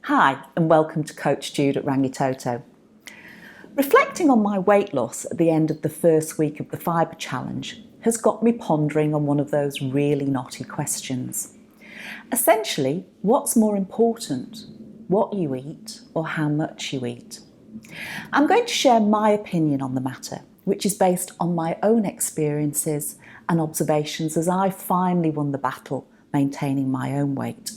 Hi and welcome to Coach Jude at Rangitoto. Reflecting on my weight loss at the end of the first week of the fibre challenge has got me pondering on one of those really knotty questions. Essentially, what's more important, what you eat or how much you eat? I'm going to share my opinion on the matter, which is based on my own experiences and observations as I finally won the battle maintaining my own weight,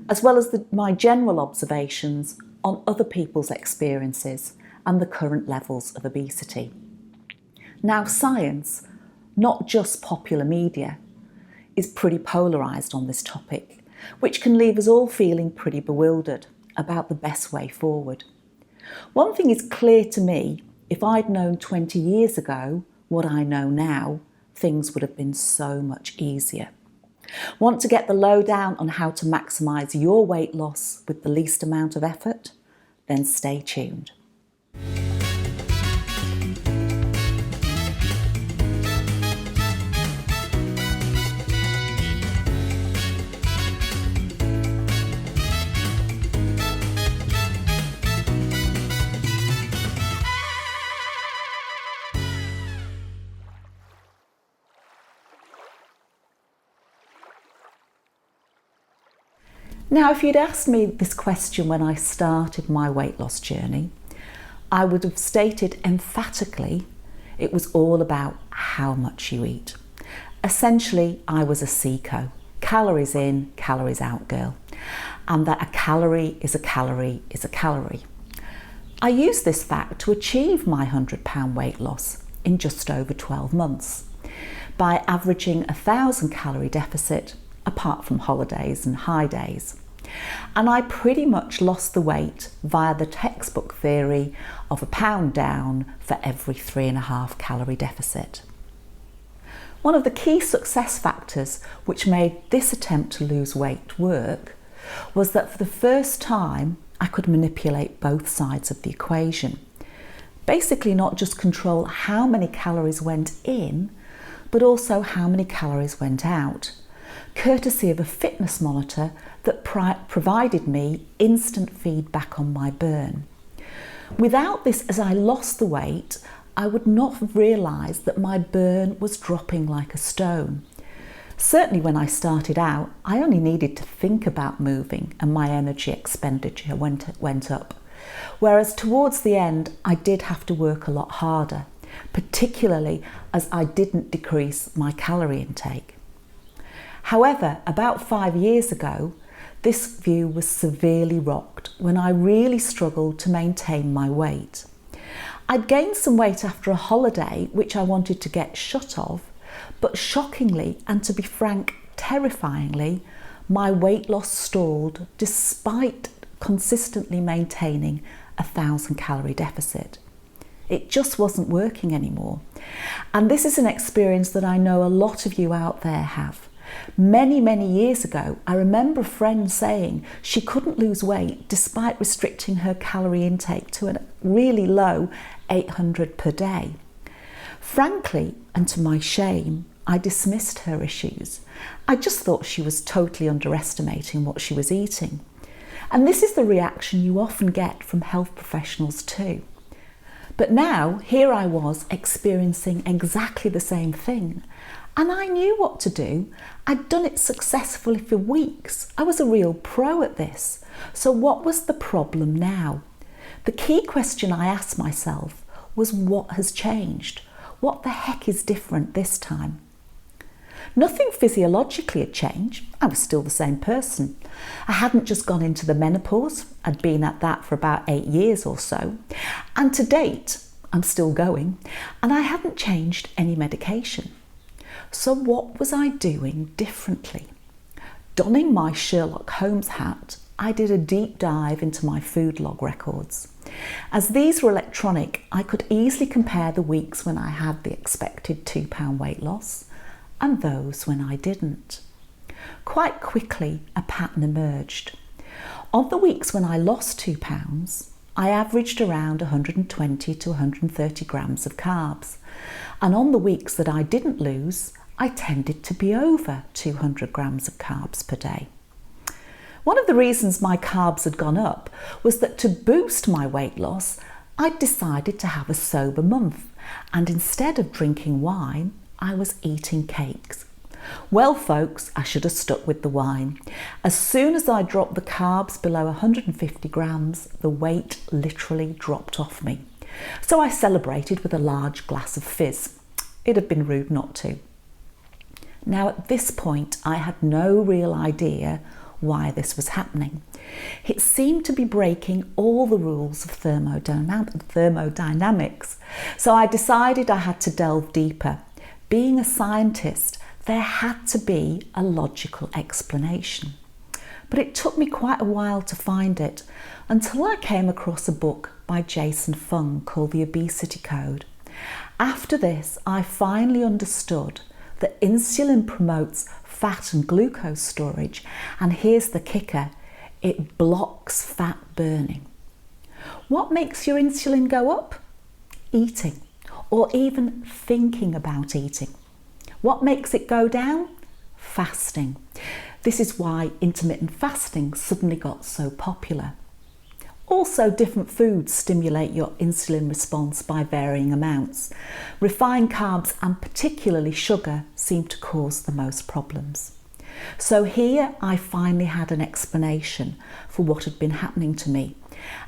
as well as my general observations on other people's experiences and the current levels of obesity. Now, science, not just popular media, is pretty polarised on this topic, which can leave us all feeling pretty bewildered about the best way forward. One thing is clear to me: if I'd known 20 years ago what I know now, things would have been so much easier. Want to get the lowdown on how to maximise your weight loss with the least amount of effort? Then stay tuned. Now, if you'd asked me this question when I started my weight loss journey, I would have stated emphatically it was all about how much you eat. Essentially, I was a CICO, calories in, calories out girl, and that a calorie is a calorie is a calorie. I used this fact to achieve my £100 weight loss in just over 12 months by averaging 1,000 calorie deficit apart from holidays and high days. And I pretty much lost the weight via the textbook theory of a pound down for every 3.5 calorie deficit. One of the key success factors which made this attempt to lose weight work was that for the first time I could manipulate both sides of the equation. Basically not just control how many calories went in, but also how many calories went out, courtesy of a fitness monitor that provided me instant feedback on my burn. Without this, as I lost the weight, I would not have realised that my burn was dropping like a stone. Certainly when I started out, I only needed to think about moving and my energy expenditure went up. Whereas towards the end, I did have to work a lot harder, particularly as I didn't decrease my calorie intake. However, about 5 years ago, this view was severely rocked when I really struggled to maintain my weight. I'd gained some weight after a holiday, which I wanted to get shut of, but shockingly, and to be frank, terrifyingly, my weight loss stalled despite consistently maintaining 1,000 calorie deficit. It just wasn't working anymore. And this is an experience that I know a lot of you out there have. Many years ago, I remember a friend saying she couldn't lose weight despite restricting her calorie intake to a really low 800 per day. Frankly, and to my shame, I dismissed her issues. I just thought she was totally underestimating what she was eating. And this is the reaction you often get from health professionals too. But now, here I was experiencing exactly the same thing. And I knew what to do. I'd done it successfully for weeks. I was a real pro at this. So what was the problem now? The key question I asked myself was, what has changed? What the heck is different this time? Nothing physiologically had changed. I was still the same person. I hadn't just gone into the menopause. I'd been at that for about 8 years or so. And to date, I'm still going. And I hadn't changed any medication. So what was I doing differently? Donning my Sherlock Holmes hat, I did a deep dive into my food log records. As these were electronic, I could easily compare the weeks when I had the expected £2 weight loss and those when I didn't. Quite quickly, a pattern emerged. On the weeks when I lost £2, I averaged around 120 to 130 grams of carbs. And on the weeks that I didn't lose, I tended to be over 200 grams of carbs per day. One of the reasons my carbs had gone up was that to boost my weight loss, I'd decided to have a sober month, and instead of drinking wine, I was eating cakes. Well, folks, I should have stuck with the wine. As soon as I dropped the carbs below 150 grams, the weight literally dropped off me. So I celebrated with a large glass of fizz. It'd have been rude not to. Now, at this point, I had no real idea why this was happening. It seemed to be breaking all the rules of thermodynamics. So I decided I had to delve deeper. Being a scientist, there had to be a logical explanation. But it took me quite a while to find it, until I came across a book by Jason Fung called The Obesity Code. After this, I finally understood that insulin promotes fat and glucose storage, and here's the kicker, it blocks fat burning. What makes your insulin go up? Eating, or even thinking about eating. What makes it go down? Fasting. This is why intermittent fasting suddenly got so popular. Also, different foods stimulate your insulin response by varying amounts. Refined carbs and particularly sugar seem to cause the most problems. So here I finally had an explanation for what had been happening to me.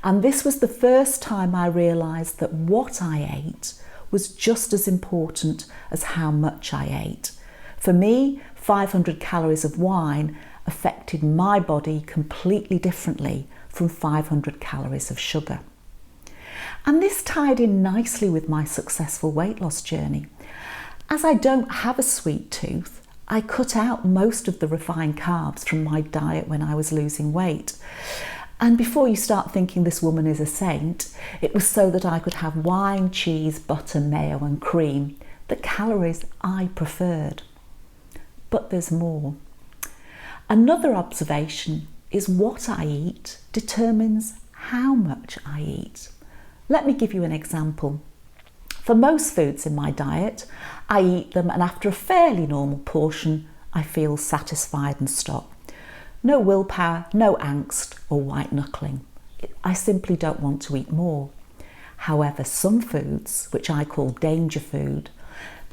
And this was the first time I realised that what I ate was just as important as how much I ate. For me, 500 calories of wine affected my body completely differently from 500 calories of sugar. And this tied in nicely with my successful weight loss journey. As I don't have a sweet tooth, I cut out most of the refined carbs from my diet when I was losing weight. And before you start thinking this woman is a saint, it was so that I could have wine, cheese, butter, mayo and cream, the calories I preferred. But there's more. Another observation is what I eat determines how much I eat. Let me give you an example. For most foods in my diet, I eat them, and after a fairly normal portion, I feel satisfied and stop. No willpower, no angst or white knuckling. I simply don't want to eat more. However, some foods, which I call danger food,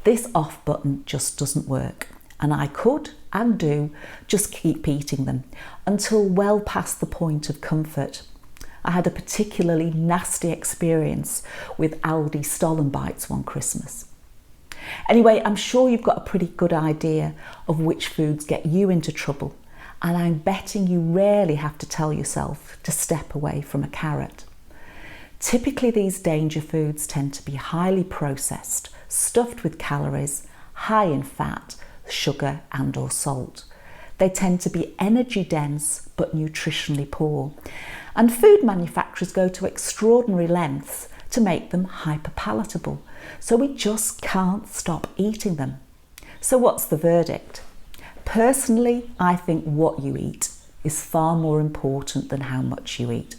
this off button just doesn't work. And I could and do just keep eating them until well past the point of comfort. I had a particularly nasty experience with Aldi Stollen Bites one Christmas. Anyway, I'm sure you've got a pretty good idea of which foods get you into trouble, and I'm betting you rarely have to tell yourself to step away from a carrot. Typically, these danger foods tend to be highly processed, stuffed with calories, high in fat, sugar and or salt. They tend to be energy dense but nutritionally poor, and food manufacturers go to extraordinary lengths to make them hyper palatable, so we just can't stop eating them. So what's the verdict? Personally, I think what you eat is far more important than how much you eat.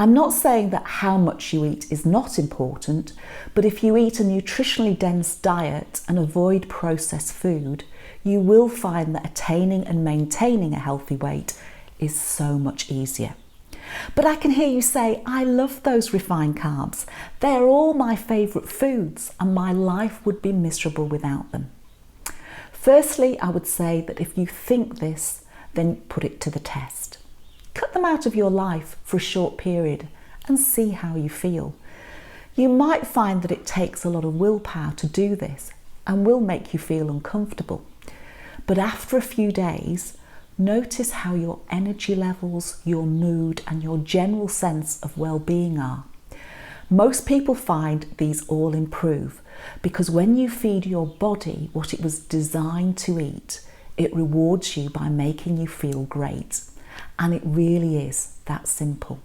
I'm not saying that how much you eat is not important, but if you eat a nutritionally dense diet and avoid processed food, you will find that attaining and maintaining a healthy weight is so much easier. But I can hear you say, I love those refined carbs. They're all my favourite foods and my life would be miserable without them. Firstly, I would say that if you think this, then put it to the test. Cut them out of your life for a short period and see how you feel. You might find that it takes a lot of willpower to do this and will make you feel uncomfortable. But after a few days, notice how your energy levels, your mood and your general sense of well-being are. Most people find these all improve because when you feed your body what it was designed to eat, it rewards you by making you feel great. And it really is that simple.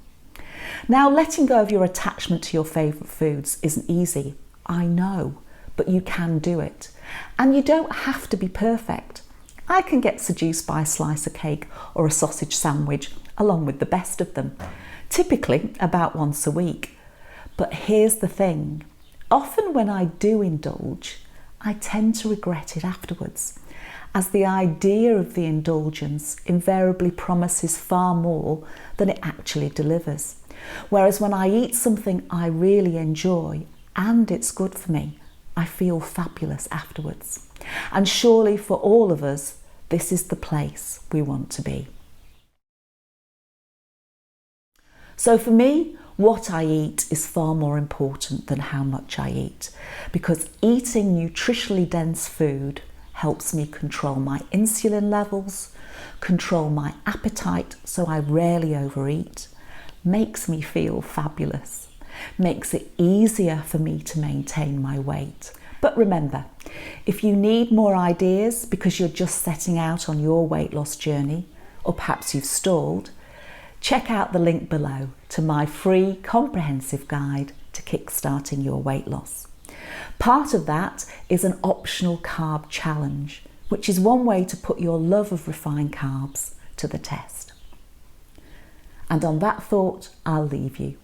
Now, letting go of your attachment to your favourite foods isn't easy, I know, but you can do it. And you don't have to be perfect. I can get seduced by a slice of cake or a sausage sandwich along with the best of them, typically about once a week. But here's the thing, often when I do indulge, I tend to regret it afterwards. as the idea of the indulgence invariably promises far more than it actually delivers. Whereas when I eat something I really enjoy and it's good for me, I feel fabulous afterwards. And surely for all of us, this is the place we want to be. So for me, what I eat is far more important than how much I eat, because eating nutritionally dense food helps me control my insulin levels, control my appetite so I rarely overeat, makes me feel fabulous, makes it easier for me to maintain my weight. But remember, if you need more ideas because you're just setting out on your weight loss journey, or perhaps you've stalled, check out the link below to my free comprehensive guide to kickstarting your weight loss. Part of that is an optional carb challenge, which is one way to put your love of refined carbs to the test. And on that thought, I'll leave you.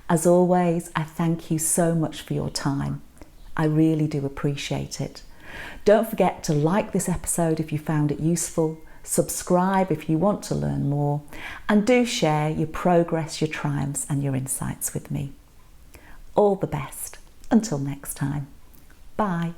As always, I thank you so much for your time. I really do appreciate it. Don't forget to like this episode if you found it useful, subscribe if you want to learn more, and do share your progress, your triumphs and your insights with me. All the best. Until next time. Bye.